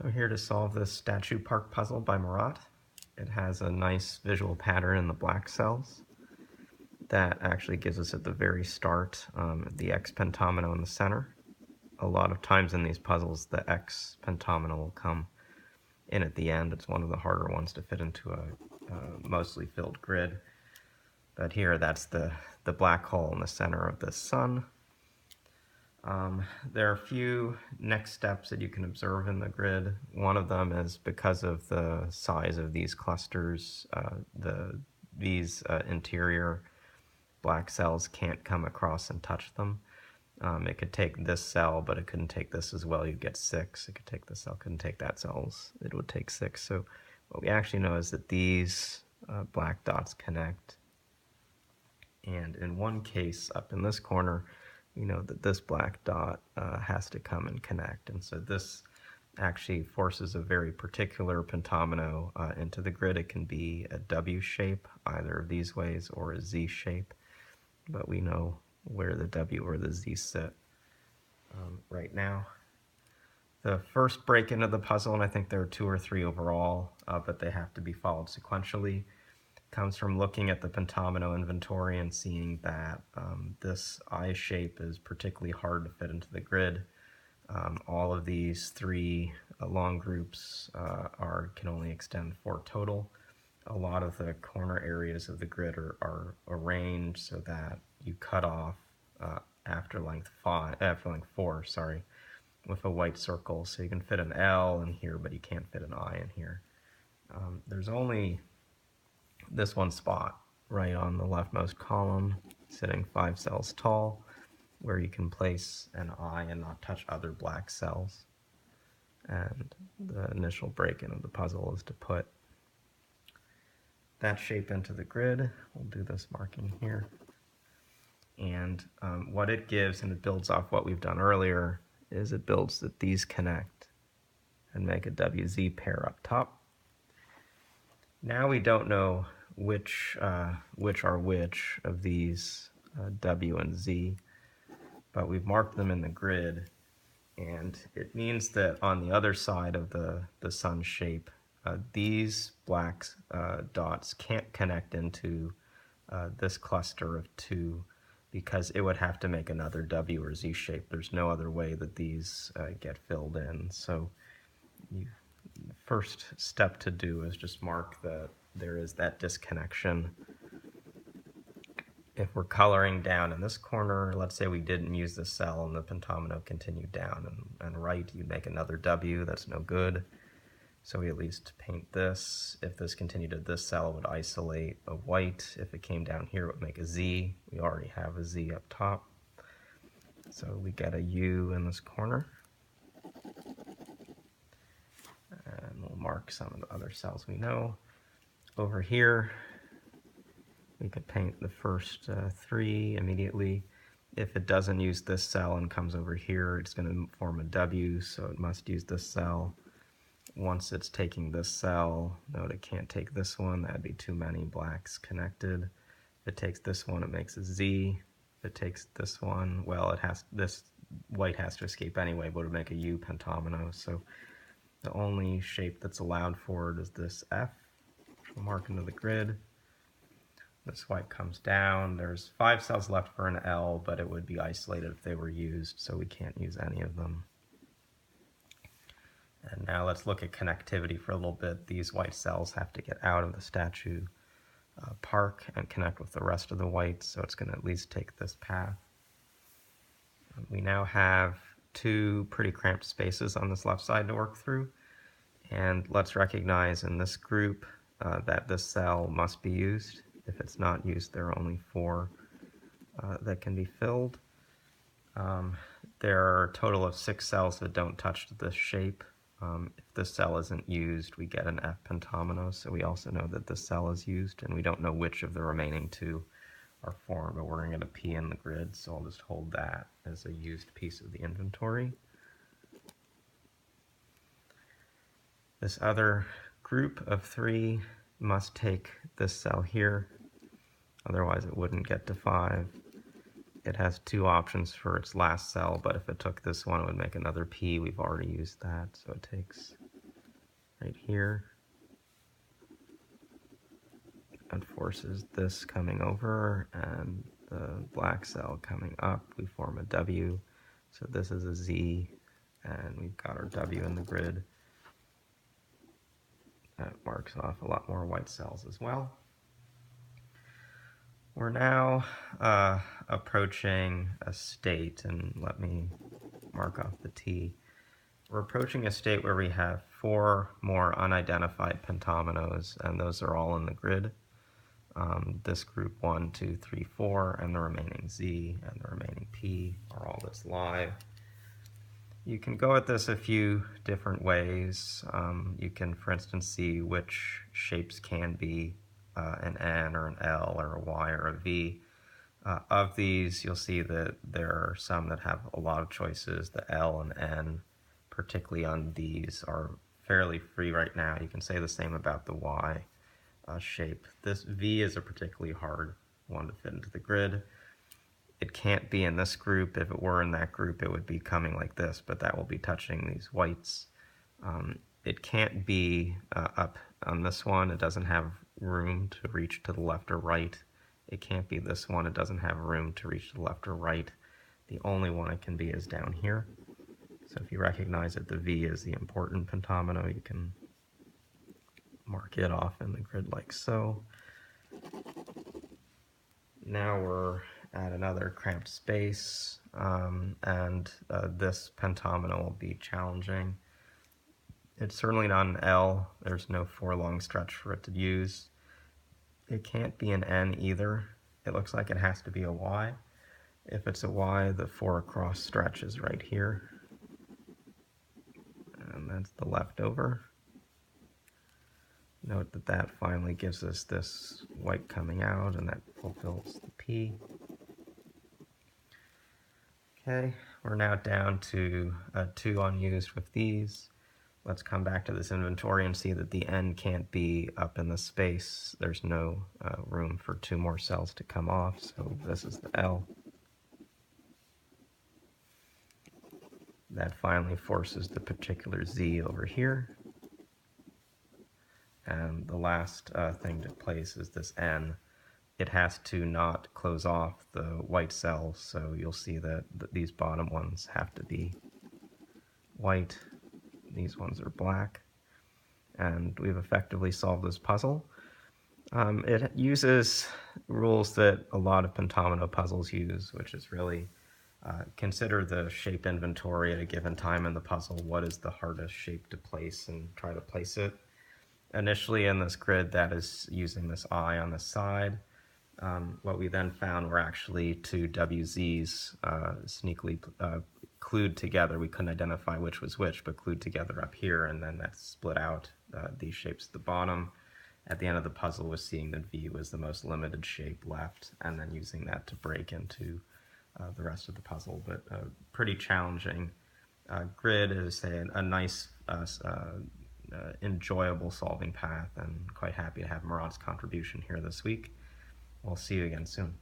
So here to solve this statue park puzzle by Murat. It has a nice visual pattern in the black cells that actually gives us at the very start the X pentomino in the center. A lot of times in these puzzles the X pentomino will come in at the end. It's one of the harder ones to fit into a mostly filled grid. But here that's the black hole in the center of the sun. There are a few next steps that you can observe in the grid. One of them is because of the size of these clusters, these interior black cells can't come across and touch them. It could take this cell, but it couldn't take this as well. You'd get 6. It could take this cell, couldn't take that cell. It would take 6. So what we actually know is that these black dots connect. And in one case, up in this corner, we know that this black dot has to come and connect. And so this actually forces a very particular pentomino into the grid. It can be a W shape, either of these ways, or a Z shape. But we know where the W or the Z sit right now. The first break into the puzzle, and I think there are 2 or 3 overall, but they have to be followed sequentially, comes from looking at the pentomino inventory and seeing that this I shape is particularly hard to fit into the grid. All of these 3 long groups can only extend 4 total. A lot of the corner areas of the grid are arranged so that you cut off after length 4, with a white circle. So you can fit an L in here, but you can't fit an I in here. There's only this one spot right on the leftmost column, sitting 5 cells tall, where you can place an I and not touch other black cells. And the initial break-in of the puzzle is to put that shape into the grid. We'll do this marking here. And what it gives, and it builds off what we've done earlier, is it builds that these connect and make a WZ pair up top. Now we don't know which are which of these W and Z, but we've marked them in the grid, and it means that on the other side of the sun shape, these black dots can't connect into this cluster of 2 because it would have to make another W or Z shape. There's no other way that these get filled in. So the first step to do is just mark that there is that disconnection. If we're coloring down in this corner, let's say we didn't use the cell and the pentomino continued down and right, you'd make another W. That's no good. So we at least paint this. If this continued to this cell, it would isolate a white. If it came down here, it would make a Z. We already have a Z up top. So we get a U in this corner. And we'll mark some of the other cells we know. Over here, we could paint the first 3 immediately. If it doesn't use this cell and comes over here, it's going to form a W, so it must use this cell. Once it's taking this cell, note it can't take this one. That'd be too many blacks connected. If it takes this one, it makes a Z. If it takes this one, well, this white has to escape anyway, but it would make a U pentomino. So the only shape that's allowed for it is this F, which we'll mark into the grid. This white comes down. There's 5 cells left for an L, but it would be isolated if they were used, so we can't use any of them. And now let's look at connectivity for a little bit. These white cells have to get out of the statue park and connect with the rest of the whites, so it's going to at least take this path. We now have 2 pretty cramped spaces on this left side to work through, and let's recognize in this group that this cell must be used. If it's not used, there are only 4 that can be filled. There are a total of 6 cells that don't touch this shape. If this cell isn't used, we get an F pentomino, so we also know that this cell is used, and we don't know which of the remaining 2 are formed, but we're going to get a P in the grid, so I'll just hold that as a used piece of the inventory. This other group of 3 must take this cell here, otherwise it wouldn't get to 5. It has 2 options for its last cell, but if it took this one, it would make another P. We've already used that, so it takes right here. And forces this coming over and the black cell coming up. We form a W. So this is a Z, and we've got our W in the grid. That marks off a lot more white cells as well. We're now approaching a state, and let me mark off the T. We're approaching a state where we have 4 more unidentified pentominoes, and those are all in the grid. This group 1, 2, 3, 4, and the remaining Z and the remaining P are all that's live. You can go at this a few different ways. You can, for instance, see which shapes can be an N or an L or a Y or a V. Of these, you'll see that there are some that have a lot of choices. The L and N, particularly on these, are fairly free right now. You can say the same about the Y shape. This V is a particularly hard one to fit into the grid. It can't be in this group. If it were in that group, it would be coming like this, but that will be touching these whites. It can't be up on this one. It doesn't have room to reach to the left or right. It can't be this one. It doesn't have room to reach to the left or right. The only one it can be is down here. So if you recognize that the V is the important pentomino, you can mark it off in the grid like so. Now we're at another cramped space, and this pentomino will be challenging. It's certainly not an L. There's no forlong stretch for it to use. It can't be an N either. It looks like it has to be a Y. If it's a Y, the 4 across stretch is right here. And that's the leftover. Note that that finally gives us this white coming out, and that fulfills the P. Okay, we're now down to 2 unused with these. Let's come back to this inventory and see that the N can't be up in the space. There's no room for 2 more cells to come off, so this is the L. That finally forces the particular Z over here. And the last thing to place is this N. It has to not close off the white cells, so you'll see that these bottom ones have to be white. These ones are black. And we've effectively solved this puzzle. It uses rules that a lot of pentomino puzzles use, which is really consider the shape inventory at a given time in the puzzle. What is the hardest shape to place, and try to place it. Initially in this grid, that is using this I on the side. What we then found were actually 2 WZs sneakily clued together. We couldn't identify which was which, but clued together up here, and then that split out these shapes at the bottom. At the end of the puzzle was seeing that V was the most limited shape left, and then using that to break into the rest of the puzzle. But pretty challenging grid is a nice enjoyable solving path, and quite happy to have Murat's contribution here this week. We'll see you again soon.